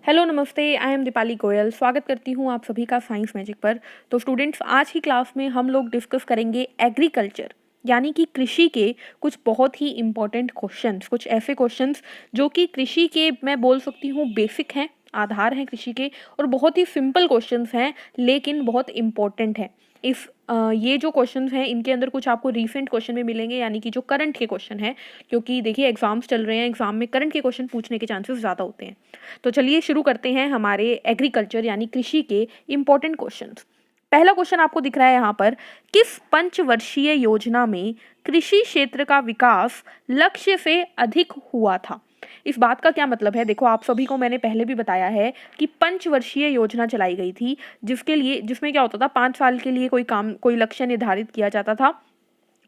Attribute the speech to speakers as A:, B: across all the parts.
A: Hello नमस्ते, I am Deepali Goyal. स्वागत करती हूँ आप सभी का साइंस मैजिक पर। तो स्टूडेंट्स, आज की क्लास में हम लोग डिस्कस करेंगे एग्रीकल्चर यानी कि कृषि के कुछ बहुत ही इम्पोर्टेंट क्वेश्चंस, कुछ ऐसे क्वेश्चंस जो कि कृषि के मैं बोल सकती हूँ बेसिक हैं, आधार हैं कृषि के, और बहुत ही सिंपल क्वेश्चंस हैं लेकिन बहुत इम्पोर्टेंट हैं। ये जो क्वेश्चंस हैं इनके अंदर कुछ आपको रीसेंट क्वेश्चन भी मिलेंगे, यानी कि जो करंट के क्वेश्चन हैं, क्योंकि देखिए एग्जाम्स चल रहे हैं, एग्जाम में करंट के क्वेश्चन पूछने के चांसेस ज़्यादा होते हैं। तो चलिए शुरू करते हैं हमारे एग्रीकल्चर यानी कृषि के इम्पोर्टेंट क्वेश्चंस। पहला क्वेश्चन आपको दिख रहा है यहाँ पर, किस पंचवर्षीय योजना में कृषि क्षेत्र का विकास लक्ष्य से अधिक हुआ था? इस बात का क्या मतलब है? देखो, आप सभी को मैंने पहले भी बताया है कि पंचवर्षीय योजना चलाई गई थी, जिसमें क्या होता था, 5 साल के लिए कोई लक्ष्य निर्धारित किया जाता था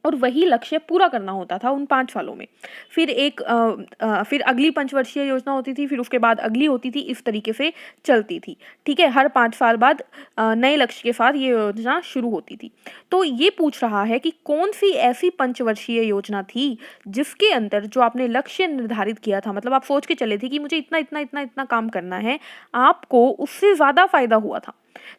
A: और वही लक्ष्य पूरा करना होता था उन 5 सालों में। फिर अगली पंचवर्षीय योजना होती थी, फिर उसके बाद अगली होती थी, इस तरीके से चलती थी। ठीक है, हर 5 साल बाद नए लक्ष्य के साथ ये योजना शुरू होती थी। तो ये पूछ रहा है कि कौन सी ऐसी पंचवर्षीय योजना थी जिसके अंदर जो आपने लक्ष्य निर्धारित किया था, मतलब आप सोच के चले थे कि मुझे इतना इतना इतना इतना काम करना है, आपको उससे ज़्यादा फायदा हुआ था।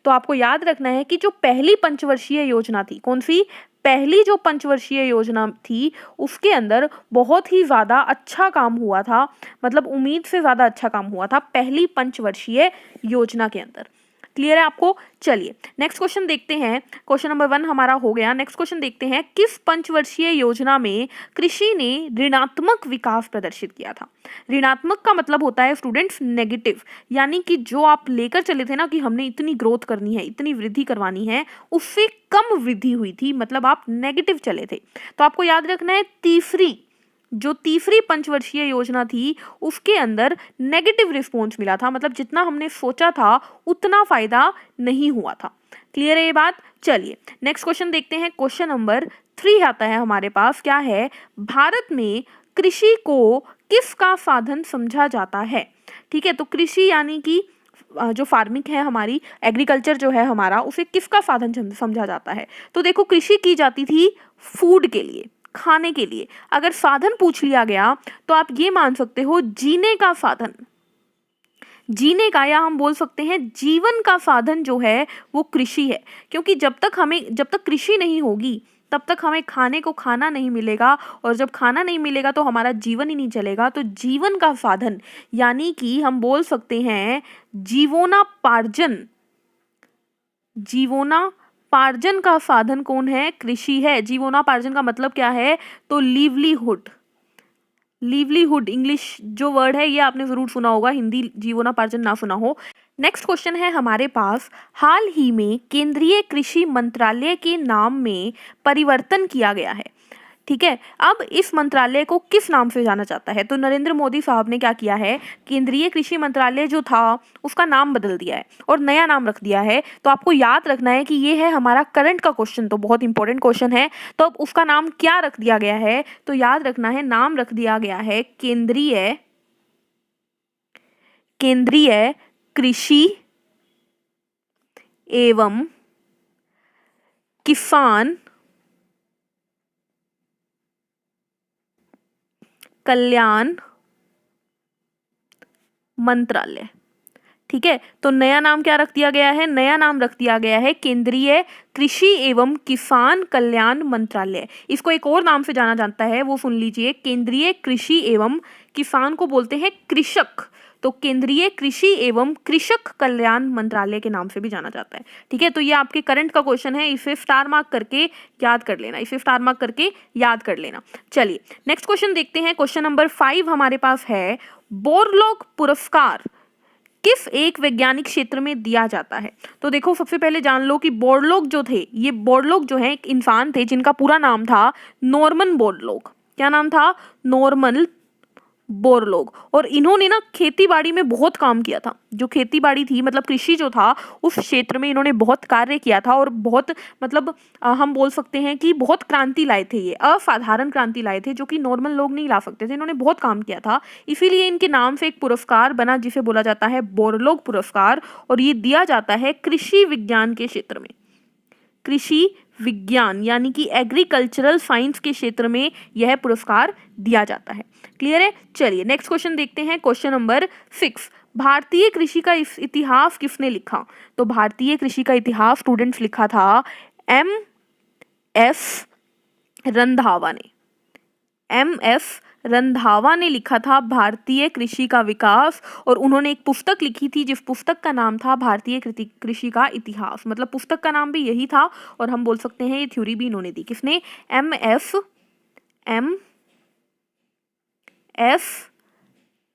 A: तो आपको याद रखना है कि जो पहली पंचवर्षीय योजना थी, कौन सी? पहली जो पंचवर्षीय योजना थी उसके अंदर बहुत ही ज़्यादा अच्छा काम हुआ था, मतलब उम्मीद से ज़्यादा अच्छा काम हुआ था पहली पंचवर्षीय योजना के अंदर। क्लियर है आपको? चलिए नेक्स्ट क्वेश्चन देखते हैं। क्वेश्चन नंबर 1 हमारा हो गया। नेक्स्ट क्वेश्चन देखते हैं, किस पंचवर्षीय योजना में कृषि ने ऋणात्मक विकास प्रदर्शित किया था? ऋणात्मक का मतलब होता है स्टूडेंट्स नेगेटिव, यानी कि जो आप लेकर चले थे ना कि हमने इतनी ग्रोथ करनी है, इतनी वृद्धि करवानी है, उससे कम वृद्धि हुई थी, मतलब आप नेगेटिव चले थे। तो आपको याद रखना है तीसरी पंचवर्षीय योजना थी उसके अंदर नेगेटिव रिस्पॉन्स मिला था, मतलब जितना हमने सोचा था उतना फायदा नहीं हुआ था। क्लियर है ये बात? चलिए नेक्स्ट क्वेश्चन देखते हैं। क्वेश्चन नंबर 3 आता है हमारे पास। क्या है? भारत में कृषि को किसका साधन समझा जाता है? ठीक है, तो कृषि यानी कि जो फार्मिंग है हमारी, एग्रीकल्चर जो है हमारा, उसे किसका साधन समझा जाता है? तो देखो, कृषि की जाती थी फूड के लिए, खाने के लिए। अगर साधन पूछ लिया गया तो आप ये मान सकते हो जीने का साधन, जीने का, या हम बोल सकते हैं जीवन का साधन जो है वो कृषि है। क्योंकि जब तक कृषि नहीं होगी तब तक हमें खाने को खाना नहीं मिलेगा, और जब खाना नहीं मिलेगा तो हमारा जीवन ही नहीं चलेगा। तो जीवन का साधन यानी कि हम बोल सकते हैं जीवनोपार्जन का साधन कौन है? कृषि है। जीवनोपार्जन का मतलब क्या है? तो लिवलीहुड इंग्लिश जो वर्ड है ये आपने जरूर सुना होगा, हिंदी जीवनोपार्जन ना सुना हो। नेक्स्ट क्वेश्चन है हमारे पास, हाल ही में केंद्रीय कृषि मंत्रालय के नाम में परिवर्तन किया गया है। ठीक है, अब इस मंत्रालय को किस नाम से जाना जाता है? तो नरेंद्र मोदी साहब ने क्या किया है, केंद्रीय कृषि मंत्रालय जो था उसका नाम बदल दिया है और नया नाम रख दिया है। तो आपको याद रखना है कि ये है हमारा करंट का क्वेश्चन, तो बहुत इंपॉर्टेंट क्वेश्चन है। तो अब उसका नाम क्या रख दिया गया है? तो याद रखना है, नाम रख दिया गया है केंद्रीय कृषि एवं किसान कल्याण मंत्रालय। ठीक है, तो नया नाम क्या रख दिया गया है? नया नाम रख दिया गया है केंद्रीय कृषि एवं किसान कल्याण मंत्रालय। इसको एक और नाम से जाना जाता है, वो सुन लीजिए, केंद्रीय कृषि एवं किसान को बोलते हैं कृषक, तो केंद्रीय कृषि एवं कृषक कल्याण मंत्रालय के नाम से भी जाना जाता है। ठीक है, तो ये आपके करंट का क्वेश्चन है, इसे स्टार मार्क करके याद कर लेना। चलिए नेक्स्ट क्वेश्चन देखते हैं। क्वेश्चन नंबर 5 हमारे पास है, बोरलॉग पुरस्कार किस एक वैज्ञानिक क्षेत्र में दिया जाता है? तो देखो, सबसे पहले जान लो कि बोरलॉग जो थे, ये बोरलॉग जो है एक इंसान थे जिनका पूरा नाम था नॉर्मन बोरलॉग। क्या नाम था? Norman Borlaug. और इन्होंने ना खेती बाड़ी में बहुत काम किया था। जो खेती बाड़ी थी, मतलब कृषि जो था, उस क्षेत्र में इन्होंने बहुत कार्य किया था और बहुत, मतलब हम बोल सकते हैं कि बहुत क्रांति लाए थे, ये असाधारण क्रांति लाए थे जो कि नॉर्मल लोग नहीं ला सकते थे। इन्होंने बहुत काम किया था, इसीलिए इनके नाम से एक पुरस्कार बना जिसे बोला जाता है बोरलॉग पुरस्कार, और ये दिया जाता है कृषि विज्ञान के क्षेत्र में। कृषि विज्ञान यानी कि एग्रीकल्चरल साइंस के क्षेत्र में यह पुरस्कार दिया जाता है। क्लियर है? चलिए नेक्स्ट क्वेश्चन देखते हैं। क्वेश्चन नंबर 6, भारतीय कृषि का इतिहास किसने लिखा? तो भारतीय कृषि का इतिहास स्टूडेंट्स लिखा था एम.एस. रंधावा ने। एम.एस. रंधावा ने लिखा था भारतीय कृषि का विकास, और उन्होंने एक पुस्तक लिखी थी जिस पुस्तक का नाम था भारतीय कृषि का इतिहास। मतलब पुस्तक का नाम भी यही था, और हम बोल सकते हैं ये थ्योरी भी इन्होंने दी। किसने? एम.एस.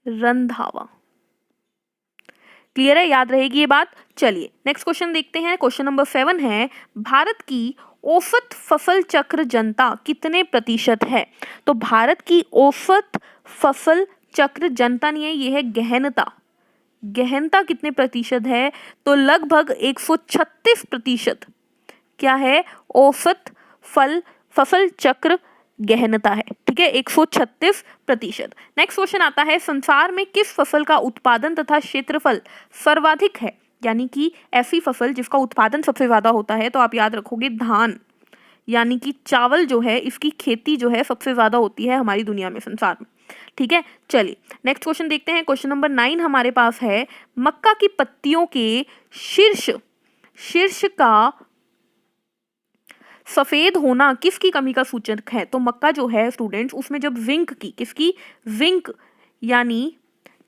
A: रंधावा। क्लियर है? याद रहेगी ये बात। चलिए नेक्स्ट क्वेश्चन देखते हैं। क्वेश्चन नंबर 7 है, भारत की औसत फसल चक्र जनता कितने प्रतिशत है? तो भारत की औसत फसल चक्र जनता नहीं है, ये है गहनता। गहनता कितने प्रतिशत है? तो लगभग 136% क्या है? औसत फसल चक्र गहनता है। ठीक है, 136%। नेक्स्ट क्वेश्चन आता है, संसार में किस फसल का उत्पादन तथा क्षेत्रफल सर्वाधिक है? यानी कि ऐसी फसल जिसका उत्पादन सबसे ज्यादा होता है, तो आप याद रखोगे धान, यानी कि चावल जो है इसकी खेती जो है सबसे ज्यादा होती है हमारी दुनिया में, संसार में। ठीक है, चलिए नेक्स्ट क्वेश्चन देखते हैं। क्वेश्चन नंबर 9 हमारे पास है, मक्का की पत्तियों के शीर्ष का सफेद होना किसकी कमी का सूचक है? तो मक्का जो है स्टूडेंट्स, उसमें जब जिंक यानी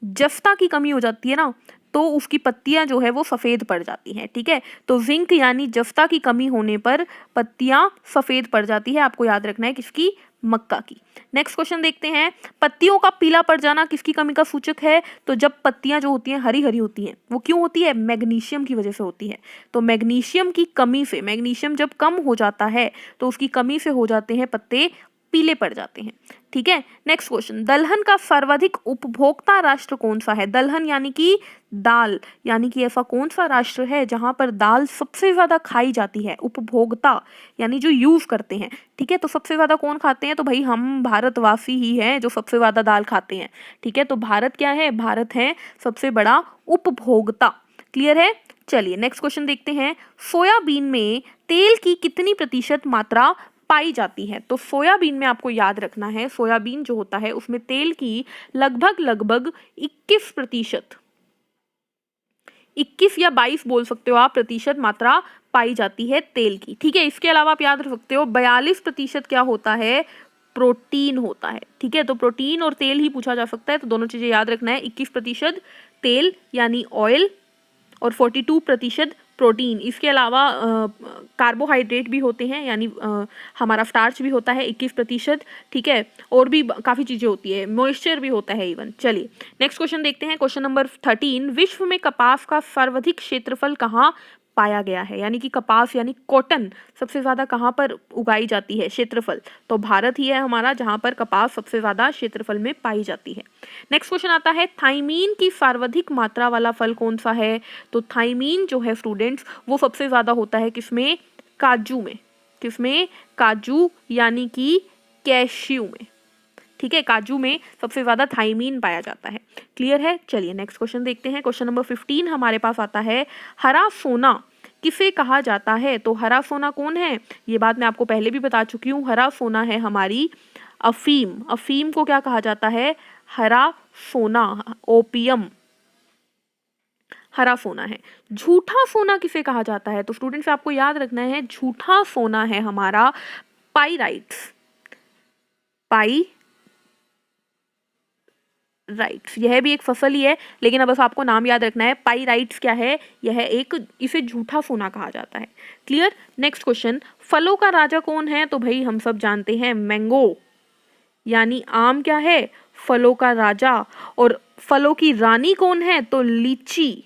A: जस्ता की कमी हो जाती है ना, तो उसकी पत्तियां जो है वो सफेद पड़ जाती हैं। ठीक है, तो जिंक यानी जस्ता की कमी होने पर पत्तियां सफेद पड़ जाती है। आपको याद रखना है किसकी? मक्का की। नेक्स्ट क्वेश्चन देखते हैं, पत्तियों का पीला पड़ जाना किसकी कमी का सूचक है? तो जब पत्तियां जो होती हैं हरी हरी होती हैं, वो क्यों होती है? मैग्नीशियम की वजह से होती है। तो मैग्नीशियम की कमी से, मैग्नीशियम जब कम हो जाता है तो उसकी कमी से हो जाते हैं पत्ते पीले पड़ जाते हैं। ठीक है, नेक्स्ट क्वेश्चन, दलहन का सर्वाधिक उपभोक्ता राष्ट्र कौन सा है? दलहन यानी कि दाल, यानी कि ऐसा कौन सा राष्ट्र है जहां पर दाल सबसे ज्यादा खाई जाती है? उपभोक्ता यानी जो यूज करते हैं। ठीक है, तो सबसे ज्यादा कौन खाते हैं? तो भाई हम भारतवासी ही हैं जो सबसे ज्यादा दाल खाते हैं। ठीक है, तो भारत क्या है? भारत है सबसे बड़ा उपभोक्ता। क्लियर है? चलिए नेक्स्ट क्वेश्चन देखते हैं, सोयाबीन में तेल की कितनी प्रतिशत मात्रा पाई जाती है? तो सोयाबीन में आपको याद रखना है, सोयाबीन जो होता है उसमें तेल की लगभग 21% 21 या 22 बोल सकते हो आप प्रतिशत मात्रा पाई जाती है तेल की। ठीक है, इसके अलावा आप याद रख सकते हो 42% क्या होता है? प्रोटीन होता है। ठीक है, तो प्रोटीन और तेल ही पूछा जा सकता है, तो दोनों चीजें याद रखना है। 21% तेल यानी ऑयल और 42% प्रोटीन। इसके अलावा कार्बोहाइड्रेट भी होते हैं, यानी हमारा स्टार्च भी होता है 21%। ठीक है, और भी काफ़ी चीज़ें होती है, मॉइस्चर भी होता है इवन। चलिए नेक्स्ट क्वेश्चन देखते हैं। क्वेश्चन नंबर 13, विश्व में कपास का सर्वाधिक क्षेत्रफल कहाँ पाया गया है? यानी कि कपास यानी कॉटन सबसे ज़्यादा कहाँ पर उगाई जाती है? क्षेत्रफल, तो भारत ही है हमारा जहाँ पर कपास सबसे ज़्यादा क्षेत्रफल में पाई जाती है। नेक्स्ट क्वेश्चन आता है, थाइमीन की सर्वाधिक मात्रा वाला फल कौन सा है? तो थाइमीन जो है स्टूडेंट्स वो सबसे ज़्यादा होता है किसमें? काजू में। किसमें? काजू यानी कि कैश्यू में। ठीक है, काजू में सबसे ज्यादा थाइमीन पाया जाता है। क्लियर है? चलिए नेक्स्ट क्वेश्चन देखते हैं। क्वेश्चन नंबर 15 हमारे पास आता है, हरा सोना किसे कहा जाता है? तो हरा सोना कौन है? ये बात मैं आपको पहले भी बता चुकी हूँ। हरा सोना है हमारी अफीम। अफीम को क्या कहा जाता है? हरा सोना, ओपियम हरा सोना है। झूठा सोना किसे कहा जाता है? तो स्टूडेंट्स आपको याद रखना है, झूठा सोना है हमारा पाइराइट्स। राइट्स, यह भी एक फसल ही है, लेकिन अब बस आपको नाम याद रखना है। पाइराइट्स क्या है? यह एक, इसे झूठा सोना कहा जाता है। क्लियर? नेक्स्ट क्वेश्चन, फलों का राजा कौन है? तो भाई हम सब जानते हैं मैंगो, यानी आम क्या है? फलों का राजा। और फलों की रानी कौन है? तो लीची।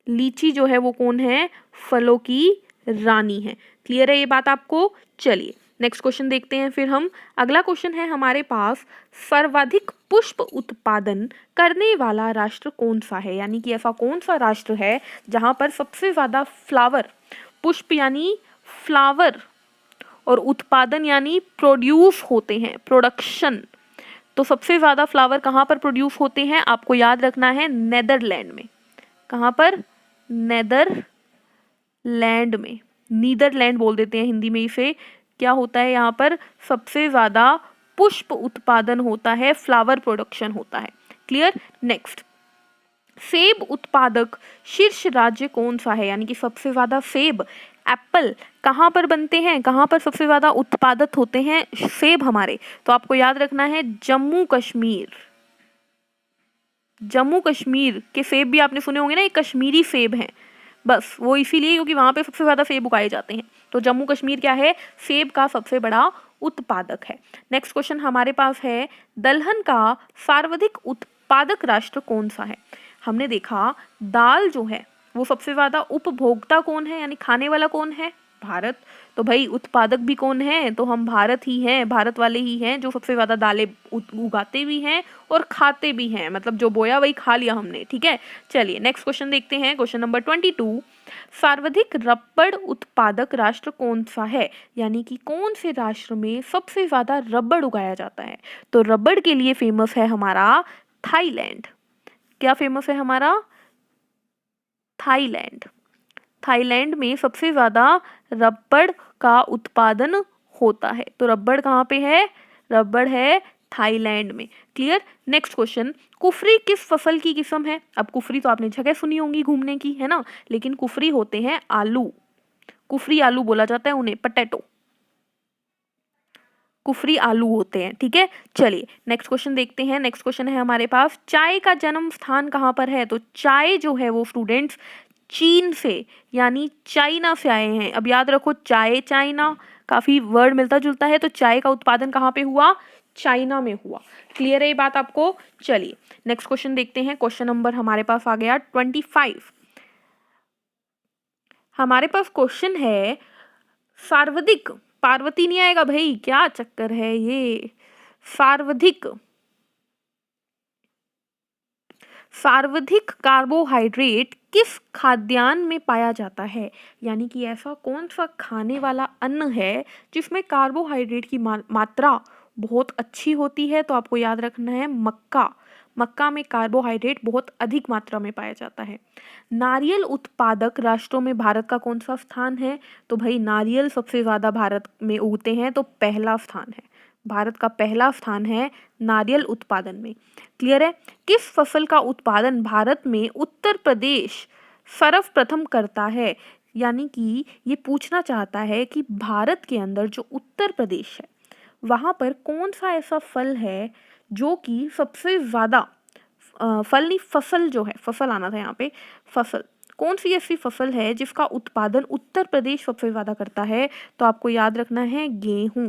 A: लीची जो है वो कौन है? फलों की रानी है। क्लियर है ये बात आपको? चलिए नेक्स्ट क्वेश्चन देखते हैं फिर हम। अगला क्वेश्चन है हमारे पास, सर्वाधिक पुष्प उत्पादन करने वाला राष्ट्र कौन सा है? यानी कि ऐसा कौन सा राष्ट्र है जहां पर सबसे ज्यादा फ्लावर, पुष्प यानी फ्लावर, और उत्पादन यानी प्रोड्यूस होते हैं, प्रोडक्शन। तो सबसे ज्यादा फ्लावर कहां पर प्रोड्यूस होते हैं? आपको याद रखना है नेदरलैंड में। कहां पर? नेदरलैंड में। नीदरलैंड बोल देते हैं हिंदी में इसे। क्या होता है यहाँ पर? सबसे ज्यादा पुष्प उत्पादन होता है, फ्लावर प्रोडक्शन होता है। क्लियर? नेक्स्ट सेब उत्पादक शीर्ष राज्य कौन सा है, यानी कि सबसे ज्यादा सेब, एप्पल कहाँ पर बनते हैं, कहाँ पर सबसे ज्यादा उत्पादित होते हैं सेब हमारे, तो आपको याद रखना है जम्मू कश्मीर। जम्मू कश्मीर के सेब भी आपने सुने होंगे ना, ये कश्मीरी सेब हैं, बस वो इसीलिए क्योंकि वहां पे सबसे ज्यादा सेब उगाए जाते हैं। तो जम्मू कश्मीर क्या है, सेब का सबसे बड़ा उत्पादक है। नेक्स्ट क्वेश्चन हमारे पास है, दलहन का सर्वाधिक उत्पादक राष्ट्र कौन सा है। हमने देखा दाल जो है वो सबसे ज्यादा उपभोक्ता कौन है, यानी खाने वाला कौन है, भारत। तो भाई उत्पादक भी कौन है, तो हम भारत ही हैं, भारत वाले ही हैं जो सबसे ज्यादा दालें उगाते भी हैं और खाते भी हैं, मतलब जो बोया वही खा लिया हमने, ठीक है। चलिए नेक्स्ट क्वेश्चन देखते हैं, क्वेश्चन नंबर 22, सर्वाधिक रबड़ उत्पादक राष्ट्र कौन सा है, यानी कि कौन से राष्ट्र में सबसे ज्यादा रबड़ उगाया जाता है। तो रबड़ के लिए फेमस है हमारा थाईलैंड। क्या फेमस है हमारा, थाईलैंड। थाईलैंड में सबसे ज्यादा रबड़ का उत्पादन होता है। तो रबड़ कहाँ पे है, रबड़ है थाईलैंड में। क्लियर। नेक्स्ट क्वेश्चन, कुफरी किस फसल की किस्म है। अब कुफरी तो आपने जगह सुनी होंगी घूमने की, है ना, लेकिन कुफरी होते हैं आलू, कुफरी आलू बोला जाता है उन्हें, पटेटो, कुफरी आलू होते हैं, ठीक है। चलिए नेक्स्ट क्वेश्चन देखते हैं। नेक्स्ट क्वेश्चन है हमारे पास, चाय का जन्म स्थान कहाँ पर है। तो चाय जो है वो स्टूडेंट्स चीन से, यानी चाइना से आए हैं। अब याद रखो चाय चाइना काफी वर्ड मिलता जुलता है, तो चाय का उत्पादन कहाँ पे हुआ, चाइना में हुआ। क्लियर है ये बात आपको। चलिए नेक्स्ट क्वेश्चन देखते हैं। क्वेश्चन नंबर हमारे पास आ गया 25। हमारे पास क्वेश्चन है, सर्वाधिक, पार्वती नहीं आएगा भाई, क्या चक्कर है ये, सर्वाधिक, सर्वाधिक कार्बोहाइड्रेट किस खाद्यान्न में पाया जाता है, यानी कि ऐसा कौन सा खाने वाला अन्न है जिसमें कार्बोहाइड्रेट की मात्रा बहुत अच्छी होती है। तो आपको याद रखना है मक्का, मक्का में कार्बोहाइड्रेट बहुत अधिक मात्रा में पाया जाता है। नारियल उत्पादक राष्ट्रों में भारत का कौन सा स्थान है। तो भाई नारियल सबसे ज्यादा भारत में उगते हैं, तो पहला स्थान है, भारत का पहला स्थान है नारियल उत्पादन में। क्लियर है। किस फसल का उत्पादन भारत में उत्तर प्रदेश सर्वप्रथम करता है, यानी कि ये पूछना चाहता है कि भारत के अंदर जो उत्तर प्रदेश है वहां पर कौन सा ऐसा फल है जो कि सबसे ज्यादा, फल नहीं फसल जो है, फसल आना था यहाँ पे, फसल, कौन सी ऐसी फसल है जिसका उत्पादन उत्तर प्रदेश सबसे ज्यादा करता है। तो आपको याद रखना है गेहूं,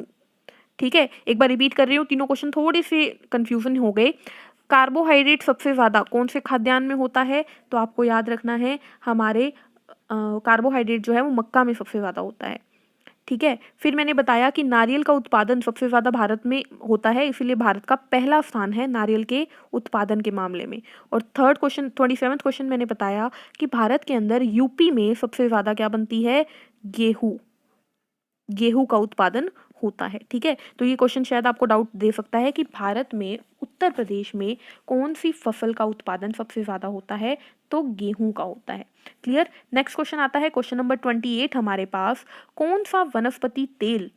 A: ठीक है। एक बार रिपीट कर रही हूँ, तीनों क्वेश्चन थोड़े से कंफ्यूजन हो गए। कार्बोहाइड्रेट सबसे ज्यादा कौन से खाद्यान्न में होता है, तो आपको याद रखना है हमारे कार्बोहाइड्रेट जो है वो मक्का में सबसे ज्यादा होता है, ठीक है। फिर मैंने बताया कि नारियल का उत्पादन सबसे ज्यादा भारत में होता है, इसीलिए भारत का पहला स्थान है नारियल के उत्पादन के मामले में। और थर्ड क्वेश्चन 27वां क्वेश्चन मैंने बताया कि भारत के अंदर यूपी में सबसे ज्यादा क्या बनती है, गेहूं, गेहूं का उत्पादन होता है, ठीक है। तो ये क्वेश्चन शायद आपको डाउट दे सकता है कि भारत में उत्तर प्रदेश में कौन सी फसल का उत्पादन सबसे ज्यादा होता है, तो गेहूं का होता है। क्लियर। नेक्स्ट क्वेश्चन आता है, क्वेश्चन नंबर 28 हमारे पास, कौन सा वनस्पति तेल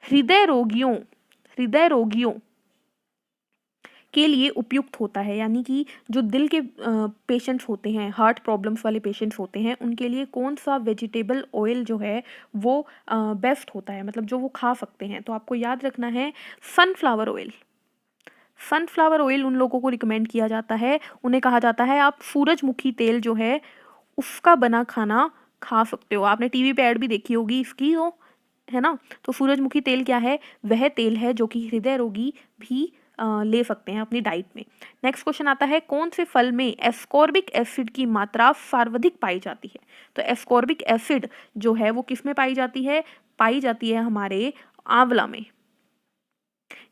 A: हृदय रोगियों के लिए उपयुक्त होता है, यानी कि जो दिल के पेशेंट्स होते हैं, हार्ट प्रॉब्लम्स वाले पेशेंट्स होते हैं, उनके लिए कौन सा वेजिटेबल ऑयल जो है वो बेस्ट होता है, मतलब जो वो खा सकते हैं। तो आपको याद रखना है सनफ्लावर ऑयल। सनफ्लावर ऑयल उन लोगों को रिकमेंड किया जाता है, उन्हें कहा जाता है आप सूरजमुखी तेल जो है उसका बना खाना खा सकते हो। आपने टीवी पे ऐड भी देखी होगी इसकी, हो है ना। तो सूरजमुखी तेल क्या है, वह तेल है जो कि हृदय रोगी भी ले सकते हैं अपनी डाइट में। नेक्स्ट क्वेश्चन आता है, कौन से फल में एस्कॉर्बिक एसिड की मात्रा सर्वाधिक पाई जाती है। तो एस्कॉर्बिक एसिड जो है वो किस में पाई जाती है हमारे आंवला में।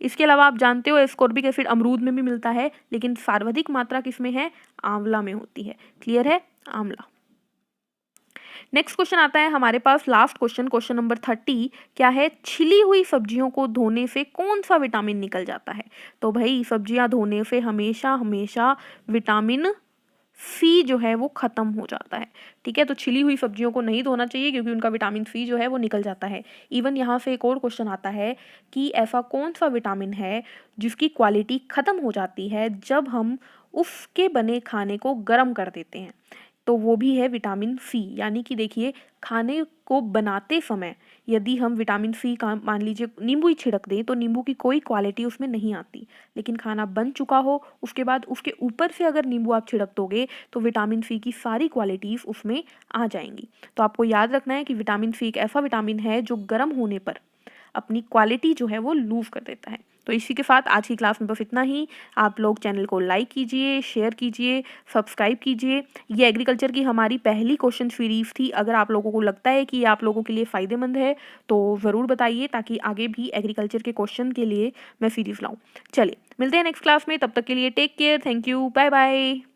A: इसके अलावा आप जानते हो एस्कॉर्बिक एसिड अमरूद में भी मिलता है, लेकिन सर्वाधिक मात्रा किसमें है, आंवला में होती है। क्लियर है, आंवला। नेक्स्ट क्वेश्चन आता है हमारे पास, लास्ट क्वेश्चन, क्वेश्चन नंबर 30 क्या है, छिली हुई सब्जियों को धोने से कौन सा विटामिन निकल जाता है। तो भाई सब्जियां धोने से हमेशा विटामिन सी जो है वो ख़त्म हो जाता है। ठीक है, तो छिली हुई सब्जियों को नहीं धोना चाहिए क्योंकि उनका विटामिन सी जो है वो निकल जाता है। इवन यहाँ से एक और क्वेश्चन आता है कि ऐसा कौन सा विटामिन है जिसकी क्वालिटी ख़त्म हो जाती है जब हम उसके बने खाने को गर्म कर देते हैं, तो वो भी है विटामिन सी। यानी कि देखिए, खाने को बनाते समय यदि हम विटामिन सी का मान लीजिए नींबू ही छिड़क दें तो नींबू की कोई क्वालिटी उसमें नहीं आती, लेकिन खाना बन चुका हो उसके बाद उसके ऊपर से अगर नींबू आप छिड़क दोगे तो विटामिन सी की सारी क्वालिटीज़ उसमें आ जाएंगी। तो आपको याद रखना है कि विटामिन सी एक ऐसा विटामिन है जो गर्म होने पर अपनी क्वालिटी जो है वो लूज़ कर देता है। तो इसी के साथ आज की क्लास में बस इतना ही। आप लोग चैनल को लाइक कीजिए, शेयर कीजिए, सब्सक्राइब कीजिए। ये एग्रीकल्चर की हमारी पहली क्वेश्चन सीरीज़ थी। अगर आप लोगों को लगता है कि ये आप लोगों के लिए फ़ायदेमंद है तो ज़रूर बताइए, ताकि आगे भी एग्रीकल्चर के क्वेश्चन के लिए मैं सीरीज़ लाऊँ। चलिए मिलते हैं नेक्स्ट क्लास में, तब तक के लिए take care, thank you, bye bye.